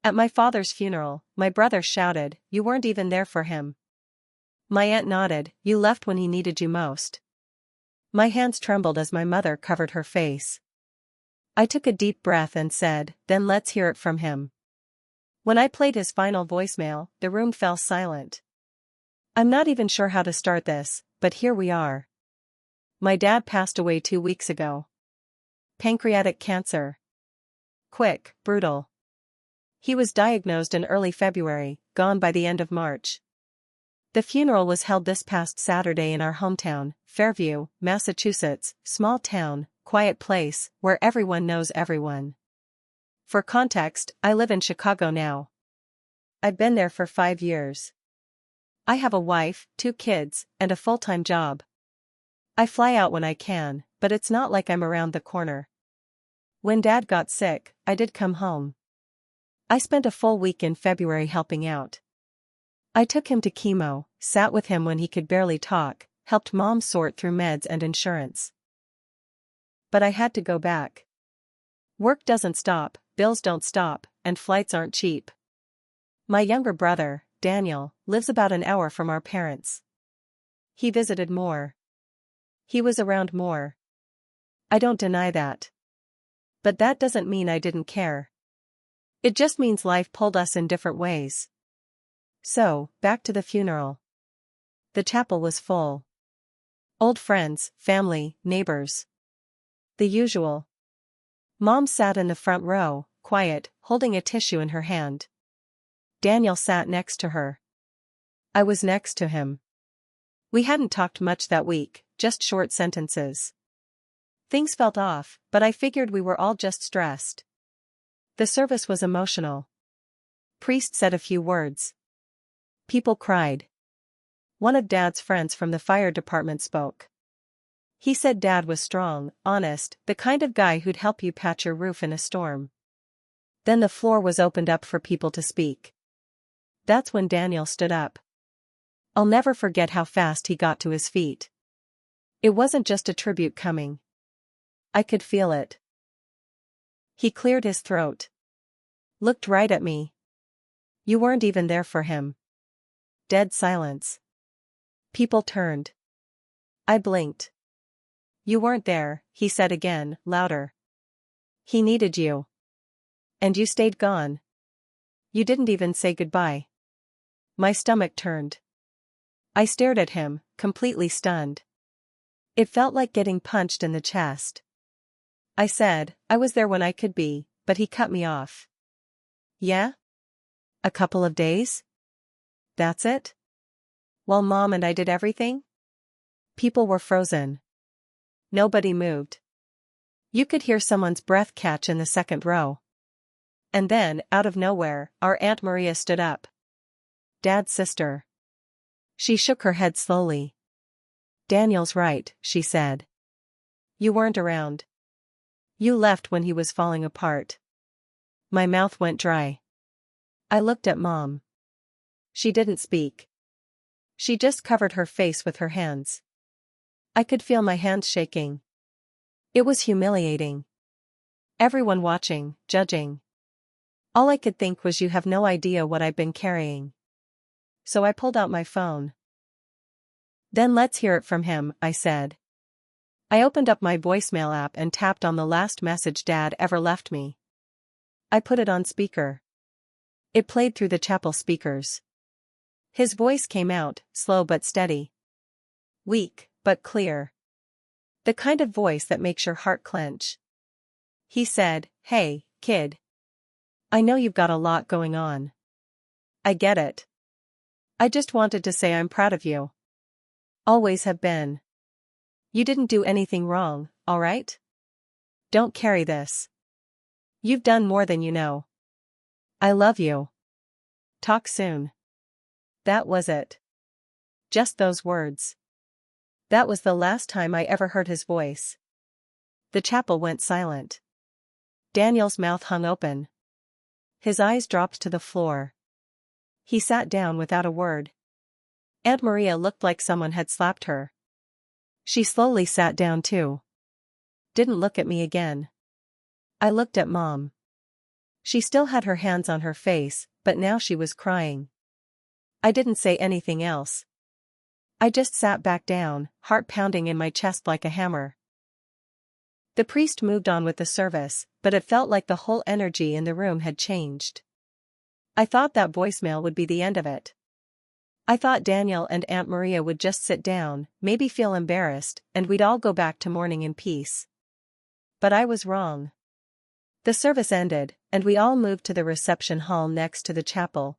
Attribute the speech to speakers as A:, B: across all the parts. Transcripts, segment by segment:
A: At my father's funeral, my brother shouted, "You weren't even there for him." My aunt nodded, "You left when he needed you most." My hands trembled as my mother covered her face. I took a deep breath and said, "Then let's hear it from him." When I played his final voicemail, the room fell silent. I'm not even sure how to start this, but here we are. My dad passed away 2 weeks ago. Pancreatic cancer. Quick, brutal. He was diagnosed in early February, gone by the end of March. The funeral was held this past Saturday in our hometown, Fairview, Massachusetts, small town, quiet place, where everyone knows everyone. For context, I live in Chicago now. I've been there for 5 years. I have a wife, 2 kids, and a full-time job. I fly out when I can, but it's not like I'm around the corner. When Dad got sick, I did come home. I spent a full week in February helping out. I took him to chemo, sat with him when he could barely talk, helped Mom sort through meds and insurance. But I had to go back. Work doesn't stop, bills don't stop, and flights aren't cheap. My younger brother, Daniel, lives about an hour from our parents. He visited more. He was around more. I don't deny that. But that doesn't mean I didn't care. It just means life pulled us in different ways. So, back to the funeral. The chapel was full. Old friends, family, neighbors. The usual. Mom sat in the front row, quiet, holding a tissue in her hand. Daniel sat next to her. I was next to him. We hadn't talked much that week, just short sentences. Things felt off, but I figured we were all just stressed. The service was emotional. Priest said a few words. People cried. One of Dad's friends from the fire department spoke. He said Dad was strong, honest, the kind of guy who'd help you patch your roof in a storm. Then the floor was opened up for people to speak. That's when Daniel stood up. I'll never forget how fast he got to his feet. It wasn't just a tribute coming. I could feel it. He cleared his throat. Looked right at me. You weren't even there for him. Dead silence. People turned. I blinked. You weren't there, he said again, louder. He needed you. And you stayed gone. You didn't even say goodbye. My stomach turned. I stared at him, completely stunned. It felt like getting punched in the chest. I said, I was there when I could be, but he cut me off. Yeah? A couple of days? That's it? While Mom and I did everything? People were frozen. Nobody moved. You could hear someone's breath catch in the second row. And then, out of nowhere, our Aunt Maria stood up. Dad's sister. She shook her head slowly. Daniel's right, she said. You weren't around. You left when he was falling apart. My mouth went dry. I looked at Mom. She didn't speak. She just covered her face with her hands. I could feel my hands shaking. It was humiliating. Everyone watching, judging. All I could think was, you have no idea what I've been carrying. So I pulled out my phone. Then let's hear it from him, I said. I opened up my voicemail app and tapped on the last message Dad ever left me. I put it on speaker. It played through the chapel speakers. His voice came out, slow but steady. Weak, but clear. The kind of voice that makes your heart clench. He said, "Hey, kid. I know you've got a lot going on. I get it. I just wanted to say I'm proud of you. Always have been. You didn't do anything wrong, all right? Don't carry this. You've done more than you know. I love you. Talk soon." That was it. Just those words. That was the last time I ever heard his voice. The chapel went silent. Daniel's mouth hung open. His eyes dropped to the floor. He sat down without a word. Aunt Maria looked like someone had slapped her. She slowly sat down too. Didn't look at me again. I looked at Mom. She still had her hands on her face, but now she was crying. I didn't say anything else. I just sat back down, heart pounding in my chest like a hammer. The priest moved on with the service, but it felt like the whole energy in the room had changed. I thought that voicemail would be the end of it. I thought Daniel and Aunt Maria would just sit down, maybe feel embarrassed, and we'd all go back to mourning in peace. But I was wrong. The service ended, and we all moved to the reception hall next to the chapel,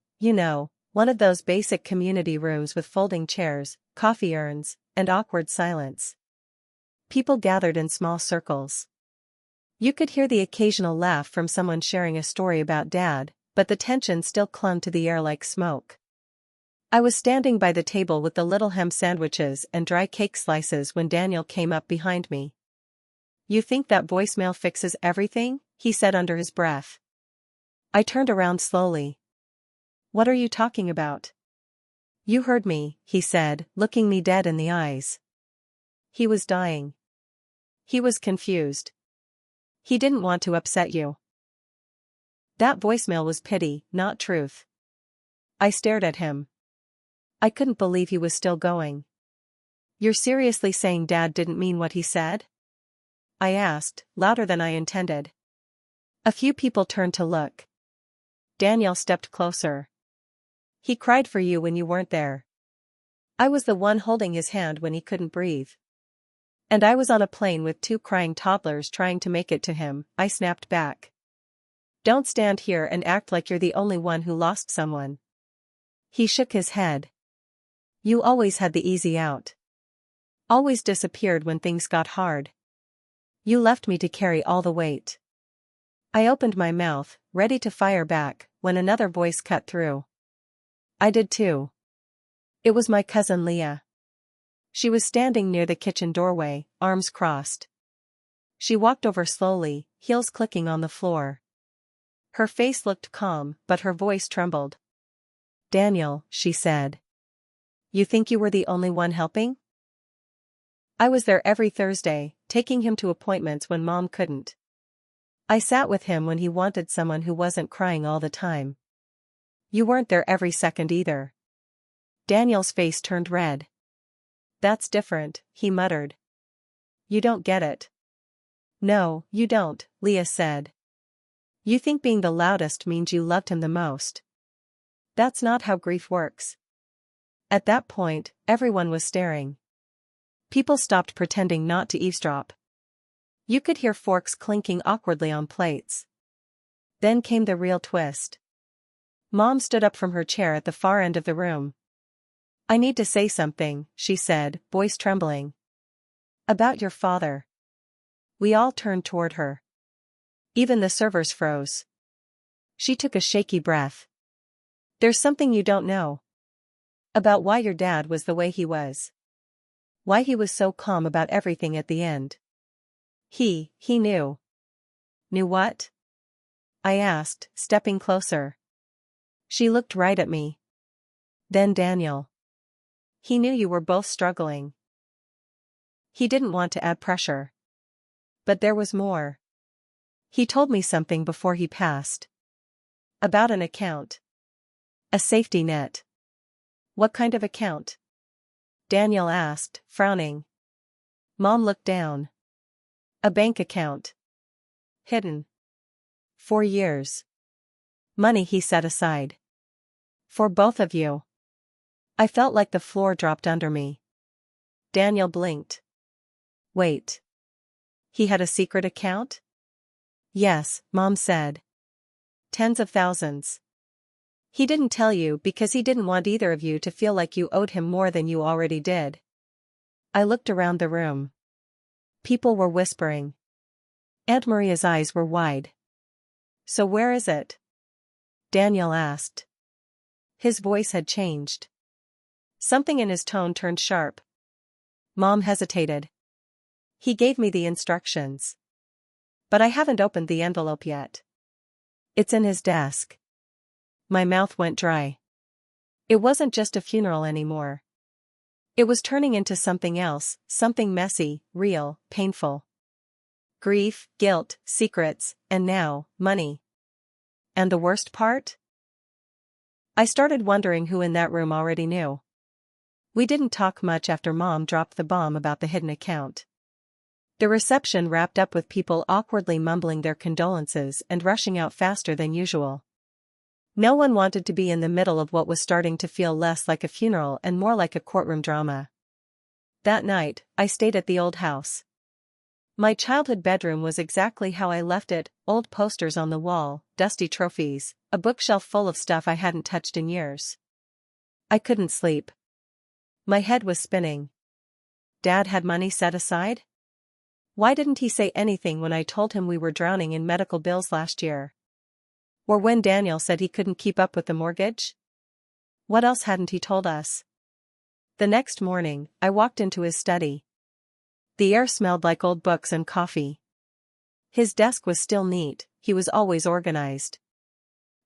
A: one of those basic community rooms with folding chairs, coffee urns, and awkward silence. People gathered in small circles. You could hear the occasional laugh from someone sharing a story about Dad, but the tension still clung to the air like smoke. I was standing by the table with the little ham sandwiches and dry cake slices when Daniel came up behind me. "You think that voicemail fixes everything?" he said under his breath. I turned around slowly. "What are you talking about?" "You heard me," he said, looking me dead in the eyes. "He was dying." He was confused. "He didn't want to upset you." That voicemail was pity, not truth. I stared at him. I couldn't believe he was still going. "You're seriously saying Dad didn't mean what he said?" I asked, louder than I intended. A few people turned to look. Daniel stepped closer. "He cried for you when you weren't there." I was the one holding his hand when he couldn't breathe. "And I was on a plane with 2 crying toddlers trying to make it to him," I snapped back. "Don't stand here and act like you're the only one who lost someone." He shook his head. "You always had the easy out. Always disappeared when things got hard. You left me to carry all the weight." I opened my mouth, ready to fire back, when another voice cut through. I did too. It was my cousin Leah. She was standing near the kitchen doorway, arms crossed. She walked over slowly, heels clicking on the floor. Her face looked calm, but her voice trembled. "Daniel," she said. "You think you were the only one helping?" I was there every Thursday, taking him to appointments when Mom couldn't. I sat with him when he wanted someone who wasn't crying all the time. "You weren't there every second either." Daniel's face turned red. "That's different," he muttered. "You don't get it." "No, you don't," Leah said. "You think being the loudest means you loved him the most. That's not how grief works." At that point, everyone was staring. People stopped pretending not to eavesdrop. You could hear forks clinking awkwardly on plates. Then came the real twist. Mom stood up from her chair at the far end of the room. "I need to say something," she said, voice trembling. "About your father." We all turned toward her. Even the servers froze. She took a shaky breath. "There's something you don't know. About why your dad was the way he was. Why he was so calm about everything at the end. He knew." "Knew what?" I asked, stepping closer. She looked right at me. "Then Daniel. He knew you were both struggling. He didn't want to add pressure. But there was more. He told me something before he passed. About an account. A safety net." "What kind of account?" Daniel asked, frowning. Mom looked down. "A bank account. Hidden. 4 years. Money he set aside. For both of you." I felt like the floor dropped under me. Daniel blinked. "Wait. He had a secret account?" "Yes," Mom said. "Tens of thousands. He didn't tell you because he didn't want either of you to feel like you owed him more than you already did." I looked around the room. People were whispering. Aunt Maria's eyes were wide. "So where is it?" Daniel asked. His voice had changed. Something in his tone turned sharp. Mom hesitated. "He gave me the instructions. But I haven't opened the envelope yet. It's in his desk." My mouth went dry. It wasn't just a funeral anymore. It was turning into something else, something messy, real, painful. Grief, guilt, secrets, and now, money. And the worst part? I started wondering who in that room already knew. We didn't talk much after Mom dropped the bomb about the hidden account. The reception wrapped up with people awkwardly mumbling their condolences and rushing out faster than usual. No one wanted to be in the middle of what was starting to feel less like a funeral and more like a courtroom drama. That night, I stayed at the old house. My childhood bedroom was exactly how I left it, old posters on the wall, dusty trophies, a bookshelf full of stuff I hadn't touched in years. I couldn't sleep. My head was spinning. Dad had money set aside? Why didn't he say anything when I told him we were drowning in medical bills last year? Or when Daniel said he couldn't keep up with the mortgage? What else hadn't he told us? The next morning, I walked into his study. The air smelled like old books and coffee. His desk was still neat, he was always organized.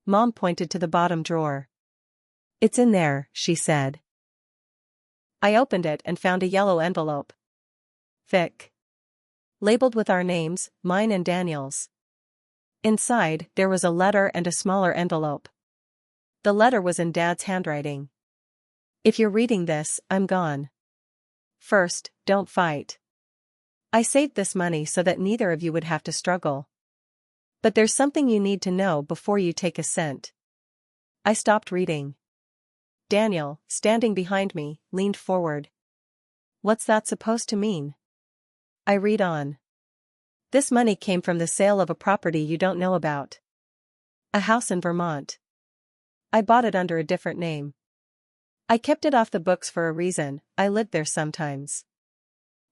A: Mom pointed to the bottom drawer. "It's in there," she said. I opened it and found a yellow envelope. Thick. Labeled with our names, mine and Daniel's. Inside, there was a letter and a smaller envelope. The letter was in Dad's handwriting. "If you're reading this, I'm gone. First, don't fight. I saved this money so that neither of you would have to struggle. But there's something you need to know before you take a cent." I stopped reading. Daniel, standing behind me, leaned forward. "What's that supposed to mean?" I read on. "This money came from the sale of a property you don't know about. A house in Vermont. I bought it under a different name. I kept it off the books for a reason, I lived there sometimes.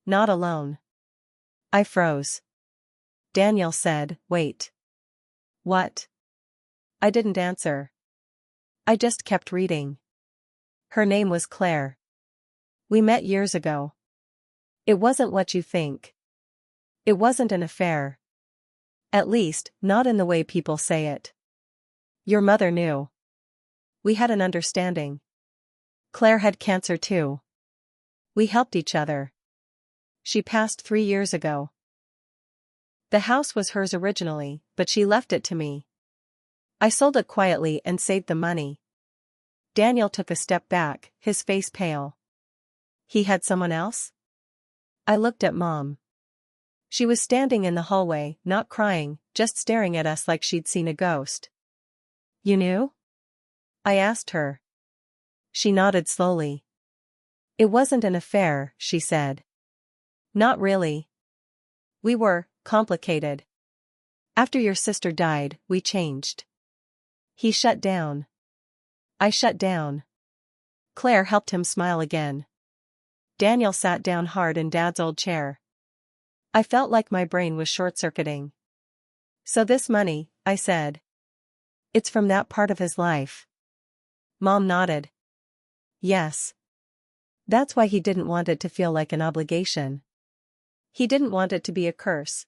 A: Not alone." I froze. Daniel said, "Wait. What?" I didn't answer. I just kept reading. "Her name was Claire. We met years ago. It wasn't what you think. It wasn't an affair. At least, not in the way people say it. Your mother knew. We had an understanding. Claire had cancer too. We helped each other. She passed 3 years ago. The house was hers originally, but she left it to me. I sold it quietly and saved the money." Daniel took a step back, his face pale. "He had someone else?" I looked at Mom. She was standing in the hallway, not crying, just staring at us like she'd seen a ghost. "You knew?" I asked her. She nodded slowly. "It wasn't an affair," she said. "Not really. We were complicated. After your sister died, we changed." He shut down. I shut down. Claire helped him smile again. Daniel sat down hard in Dad's old chair. I felt like my brain was short-circuiting. "So this money," I said. "It's from that part of his life." Mom nodded. "Yes. That's why he didn't want it to feel like an obligation. He didn't want it to be a curse."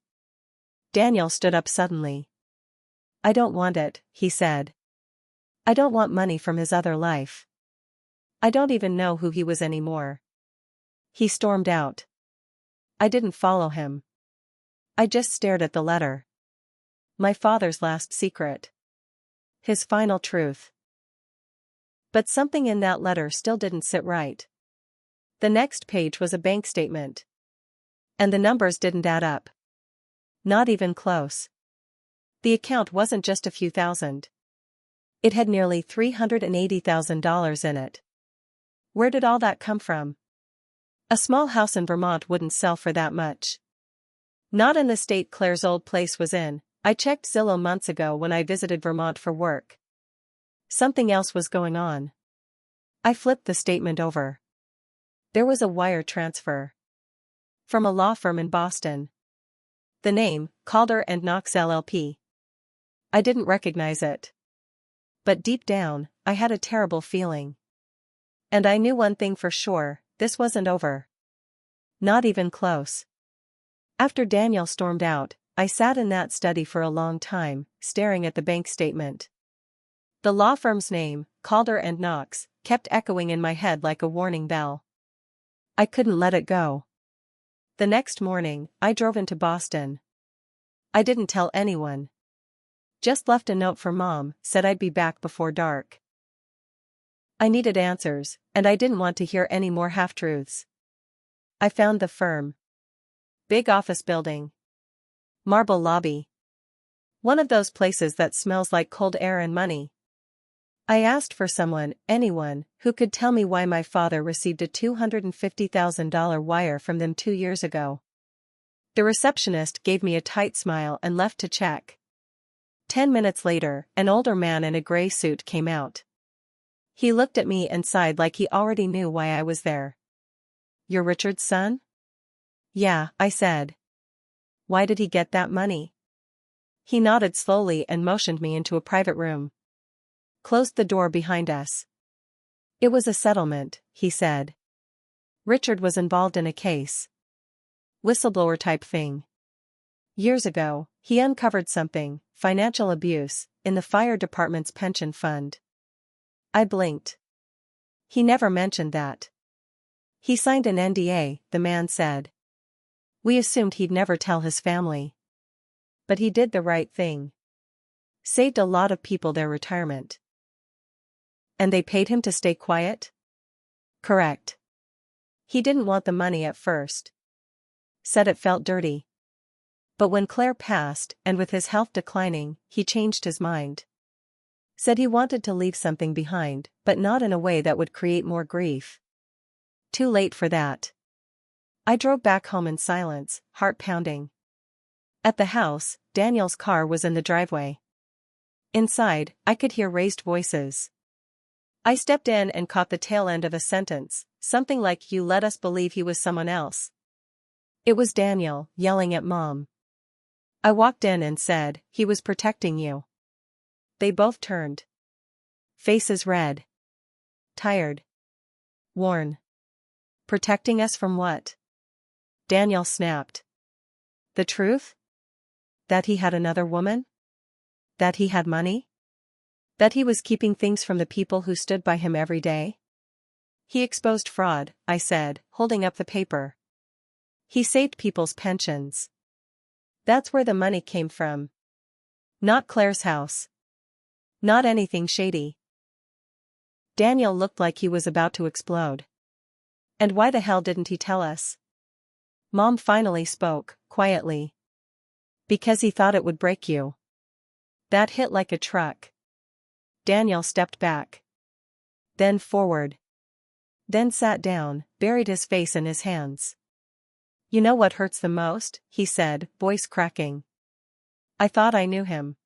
A: Daniel stood up suddenly. "I don't want it," he said. "I don't want money from his other life. I don't even know who he was anymore." He stormed out. I didn't follow him. I just stared at the letter. My father's last secret. His final truth. But something in that letter still didn't sit right. The next page was a bank statement. And the numbers didn't add up. Not even close. The account wasn't just a few thousand. It had nearly $380,000 in it. Where did all that come from? A small house in Vermont wouldn't sell for that much. Not in the state Claire's old place was in. I checked Zillow months ago when I visited Vermont for work. Something else was going on. I flipped the statement over. There was a wire transfer. From a law firm in Boston. The name, Calder and Knox LLP. I didn't recognize it. But deep down, I had a terrible feeling. And I knew one thing for sure, this wasn't over. Not even close. After Daniel stormed out, I sat in that study for a long time, staring at the bank statement. The law firm's name, Calder and Knox, kept echoing in my head like a warning bell. I couldn't let it go. The next morning, I drove into Boston. I didn't tell anyone. Just left a note for Mom, said I'd be back before dark. I needed answers, and I didn't want to hear any more half-truths. I found the firm. Big office building. Marble lobby. One of those places that smells like cold air and money. I asked for someone, anyone, who could tell me why my father received a $250,000 wire from them 2 years ago. The receptionist gave me a tight smile and left to check. 10 minutes later, an older man in a gray suit came out. He looked at me and sighed like he already knew why I was there. "You're Richard's son?" "Yeah," I said. "Why did he get that money?" He nodded slowly and motioned me into a private room. Closed the door behind us. "It was a settlement," he said. "Richard was involved in a case. Whistleblower type thing. Years ago, he uncovered something, financial abuse, in the fire department's pension fund." I blinked. "He never mentioned that." "He signed an NDA," the man said. "We assumed he'd never tell his family. But he did the right thing. Saved a lot of people their retirement." "And they paid him to stay quiet?" "Correct. He didn't want the money at first. Said it felt dirty. But when Claire passed, and with his health declining, he changed his mind. Said he wanted to leave something behind, but not in a way that would create more grief. Too late for that." I drove back home in silence, heart pounding. At the house, Daniel's car was in the driveway. Inside, I could hear raised voices. I stepped in and caught the tail end of a sentence, something like, "You let us believe he was someone else." It was Daniel, yelling at Mom. I walked in and said, "He was protecting you." They both turned. Faces red. Tired. Worn. "Protecting us from what?" Daniel snapped. "The truth? That he had another woman? That he had money? That he was keeping things from the people who stood by him every day?" "He exposed fraud," I said, holding up the paper. "He saved people's pensions. That's where the money came from. Not Claire's house. Not anything shady." Daniel looked like he was about to explode. "And why the hell didn't he tell us?" Mom finally spoke, quietly. "Because he thought it would break you." That hit like a truck. Daniel stepped back. Then forward. Then sat down, buried his face in his hands. "You know what hurts the most?" he said, voice cracking. "I thought I knew him.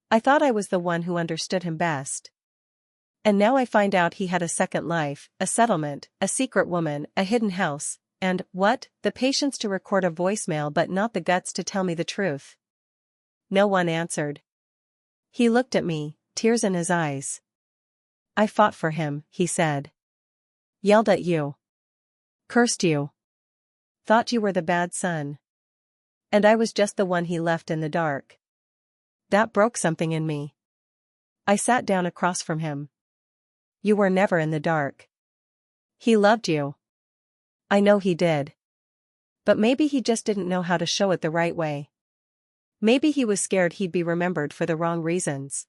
A: I thought I was the one who understood him best. And now I find out he had a second life, a settlement, a secret woman, a hidden house, and, what, the patience to record a voicemail but not the guts to tell me the truth." No one answered. He looked at me, tears in his eyes. "I fought for him," he said. "Yelled at you. Cursed you. Thought you were the bad son. And I was just the one he left in the dark." That broke something in me. I sat down across from him. "You were never in the dark. He loved you. I know he did. But maybe he just didn't know how to show it the right way. Maybe he was scared he'd be remembered for the wrong reasons."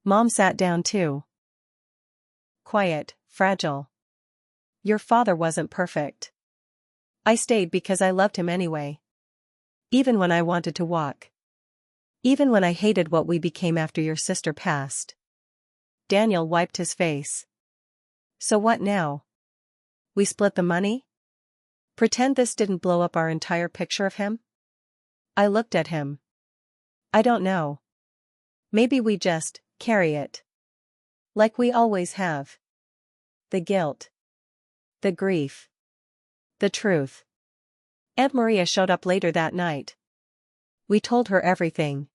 A: Mom sat down too. Quiet, fragile. "Your father wasn't perfect. I stayed because I loved him anyway. Even when I wanted to walk. Even when I hated what we became after your sister passed." Daniel wiped his face. "So what now? We split the money? Pretend this didn't blow up our entire picture of him?" I looked at him. "I don't know. Maybe we just carry it. Like we always have. The guilt. The grief. The truth." Aunt Maria showed up later that night. We told her everything.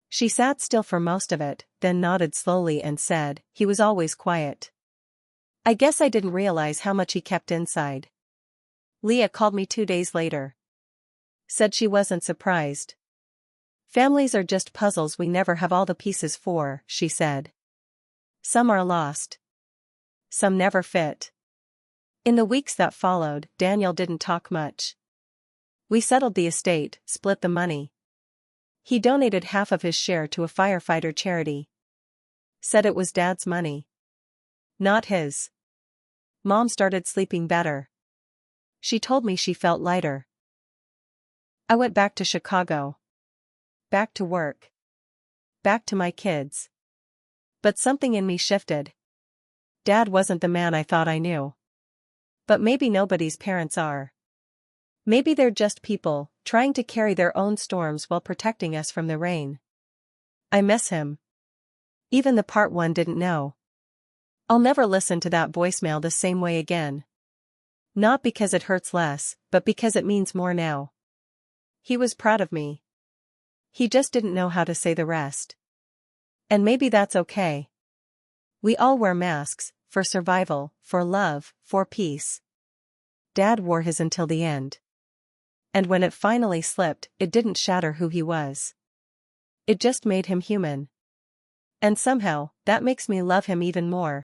A: She sat still for most of it, then nodded slowly and said, "He was always quiet. I guess I didn't realize how much he kept inside." Leah called me 2 days later. Said she wasn't surprised. "Families are just puzzles we never have all the pieces for," she said. "Some are lost. Some never fit." In the weeks that followed, Daniel didn't talk much. We settled the estate, split the money. He donated half of his share to a firefighter charity. Said it was Dad's money. Not his. Mom started sleeping better. She told me she felt lighter. I went back to Chicago. Back to work. Back to my kids. But something in me shifted. Dad wasn't the man I thought I knew. But maybe nobody's parents are. Maybe they're just people, trying to carry their own storms while protecting us from the rain. I miss him. Even the part one didn't know. I'll never listen to that voicemail the same way again. Not because it hurts less, but because it means more now. He was proud of me. He just didn't know how to say the rest. And maybe that's okay. We all wear masks, for survival, for love, for peace. Dad wore his until the end. And when it finally slipped, it didn't shatter who he was. It just made him human. And somehow, that makes me love him even more.